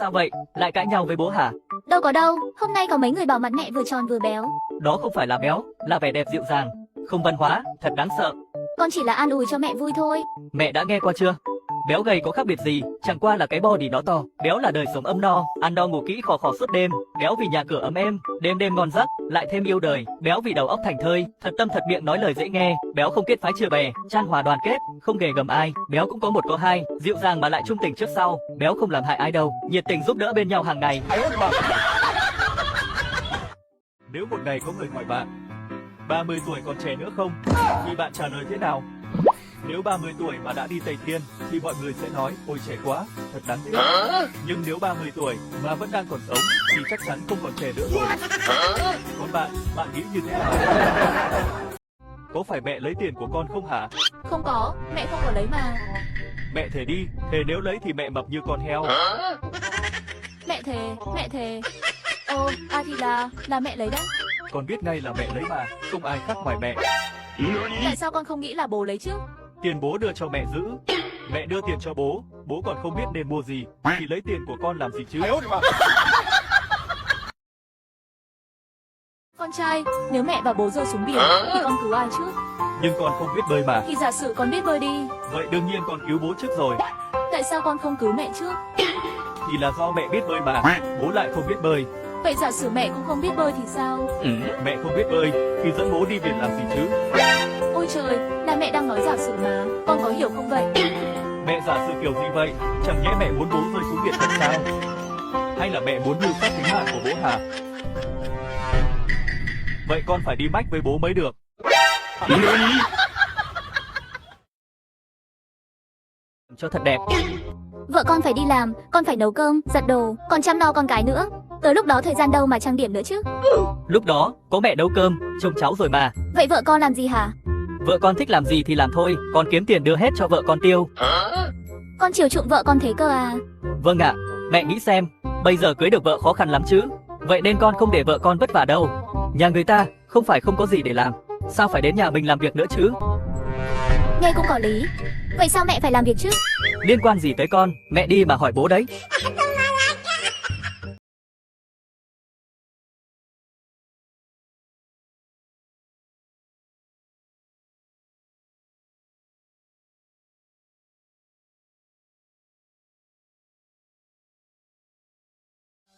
Sao vậy? Lại cãi nhau với bố hả? Đâu có đâu, hôm nay có mấy người bảo mặt mẹ vừa tròn vừa béo. Đó không phải là béo, là vẻ đẹp dịu dàng. Không văn hóa, thật đáng sợ. Con chỉ là an ủi cho mẹ vui thôi. Mẹ đã nghe qua chưa? Béo gầy có khác biệt gì, chẳng qua là cái body nó to. Béo là đời sống ấm no, ăn no ngủ kỹ khò khò suốt đêm. Béo vì nhà cửa ấm êm, đêm đêm ngon giấc, lại thêm yêu đời. Béo vì đầu óc thành thơi, thật tâm thật miệng nói lời dễ nghe. Béo không kết phái chia bè, chan hòa đoàn kết, không ghề gầm ai. Béo cũng có một có hai, dịu dàng mà lại trung tình trước sau. Béo không làm hại ai đâu, nhiệt tình giúp đỡ bên nhau hàng ngày. Nếu một ngày có người hỏi bạn 30 tuổi còn trẻ nữa không, thì bạn trả lời thế nào? Nếu 30 tuổi mà đã đi Tây Thiên thì mọi người sẽ nói ôi trẻ quá, thật đáng tiếc. Nhưng nếu 30 tuổi mà vẫn đang còn sống thì chắc chắn không còn trẻ nữa rồi. Còn bạn nghĩ như thế nào? Có phải mẹ lấy tiền của con không hả? Không có, mẹ không có lấy mà. Mẹ thề đi, thề nếu lấy thì mẹ mập như con heo. Mẹ thề. Thì là mẹ lấy đấy. Con biết ngay là mẹ lấy mà, không ai khác ngoài mẹ. Tại sao con không nghĩ là bố lấy chứ? Tiền bố đưa cho mẹ giữ, mẹ đưa tiền cho bố, bố còn không biết nên mua gì, thì lấy tiền của con làm gì chứ? Con trai, nếu mẹ và bố rơi xuống biển thì con cứu ai trước? Nhưng con không biết bơi mà. Thì giả sử con biết bơi đi. Vậy đương nhiên con cứu bố trước rồi. Tại sao con không cứu mẹ trước? Thì là do mẹ biết bơi mà, bố lại không biết bơi. Vậy giả sử mẹ cũng không biết bơi thì sao? Mẹ không biết bơi thì dẫn bố đi biển làm gì chứ? Ôi trời, là mẹ đang nói giả sử mà, con có hiểu không vậy? Mẹ giả sử kiểu gì vậy? Chẳng nhẽ mẹ muốn bố rơi xuống biển thật sao? Hay là mẹ muốn mưu sát tính mạng của bố hả? Vậy con phải đi mách với bố mới được. Cho thật đẹp. Vợ con phải đi làm, con phải nấu cơm, giặt đồ, còn chăm lo con cái nữa. Tới lúc đó thời gian đâu mà trang điểm nữa chứ? Lúc đó, có mẹ nấu cơm, trông cháu rồi mà. Vậy vợ con làm gì hả? Vợ con thích làm gì thì làm thôi, con kiếm tiền đưa hết cho vợ con tiêu. Con chiều chuộng vợ con thế cơ à? Vâng ạ, mẹ nghĩ xem, bây giờ cưới được vợ khó khăn lắm chứ. Vậy nên con không để vợ con vất vả đâu. Nhà người ta, không phải không có gì để làm, sao phải đến nhà mình làm việc nữa chứ? Nghe cũng có lý. Vậy sao mẹ phải làm việc chứ? Liên quan gì tới con, mẹ đi mà hỏi bố đấy.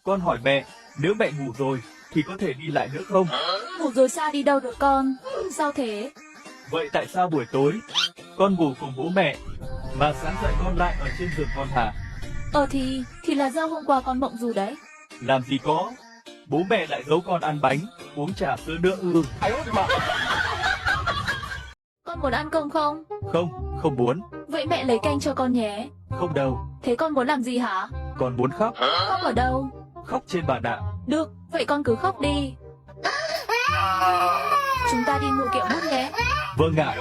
Con hỏi mẹ, nếu mẹ ngủ rồi thì có thể đi lại nữa không? Ngủ rồi sao đi đâu được con? Sao thế? Vậy tại sao buổi tối con ngủ cùng bố mẹ mà sáng dậy con lại ở trên giường con hả? Thì là do hôm qua con mộng dù đấy. Làm gì có, bố mẹ lại giấu con ăn bánh, uống trà sữa nữa ư? Con muốn ăn cơm không? Không, không muốn. Vậy mẹ lấy canh cho con nhé. Không đâu. Thế con muốn làm gì hả? Con muốn khóc. Khóc ở đâu? Khóc trên bàn ạ. Được, vậy con cứ khóc đi. Chúng ta đi mua kẹo mút nhé. Vâng ạ.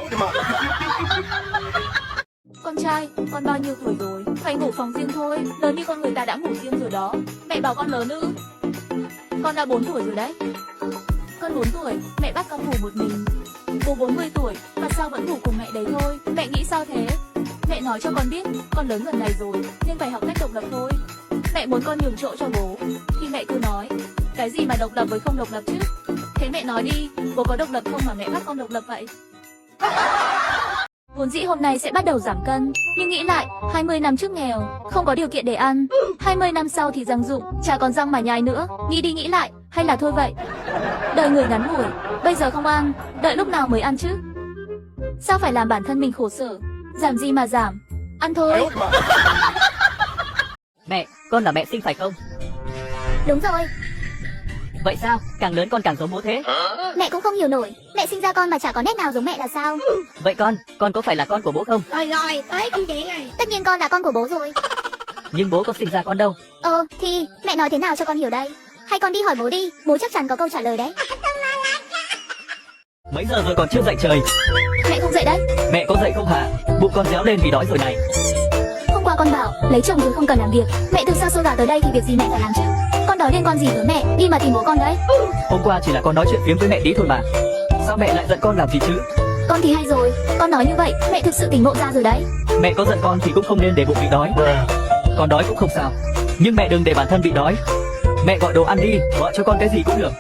Con trai, con bao nhiêu tuổi rồi? Phải ngủ phòng riêng thôi. Lớn như con người ta đã ngủ riêng rồi đó. Mẹ bảo con lớn ư? Con đã 4 tuổi rồi đấy. Con 4 tuổi, mẹ bắt con ngủ một mình. Bố 40 tuổi, mà sao vẫn ngủ cùng mẹ đấy thôi? Mẹ nghĩ sao thế? Mẹ nói cho con biết, con lớn gần này rồi, nên phải học cách độc lập thôi. Mẹ muốn con nhường chỗ cho bố, thì mẹ cứ nói. Cái gì mà độc lập với không độc lập chứ? Thế mẹ nói đi, bố có độc lập không mà mẹ bắt con độc lập vậy? Vốn dĩ hôm nay sẽ bắt đầu giảm cân, nhưng nghĩ lại, 20 năm trước nghèo, không có điều kiện để ăn. 20 năm sau thì răng rụng, chả còn răng mà nhai nữa. Nghĩ đi nghĩ lại, hay là thôi vậy? Đời người ngắn ngủi, bây giờ không ăn, đợi lúc nào mới ăn chứ? Sao phải làm bản thân mình khổ sở? Giảm gì mà giảm? Ăn thôi. Mẹ, con là mẹ sinh phải không? Đúng rồi. Vậy sao, càng lớn con càng giống bố thế? Mẹ cũng không hiểu nổi, mẹ sinh ra con mà chả có nét nào giống mẹ là sao? Vậy con có phải là con của bố không? Rồi, tới công chuyện này. Tất nhiên con là con của bố rồi. Nhưng bố có sinh ra con đâu. Thì mẹ nói thế nào cho con hiểu đây? Hay con đi hỏi bố đi, bố chắc chắn có câu trả lời đấy. Mấy giờ rồi còn chưa dậy trời? Mẹ không dậy đấy. Mẹ có dậy không hả? Bụng con réo lên vì đói rồi này. Hôm qua con bảo lấy chồng rồi không cần làm việc. Mẹ từ xa xôi vào tới đây thì việc gì mẹ phải làm chứ? Con đó liên quan gì với mẹ? Đi mà tìm bố con đấy. Hôm qua chỉ là con nói chuyện phiếm với mẹ tí thôi mà. Sao mẹ lại giận con làm gì chứ? Con thì hay rồi, con nói như vậy mẹ thực sự tỉnh ngộ ra rồi đấy. Mẹ có giận con thì cũng không nên để bụng bị đói. Con đói cũng không sao. Nhưng mẹ đừng để bản thân bị đói. Mẹ gọi đồ ăn đi, gọi cho con cái gì cũng được.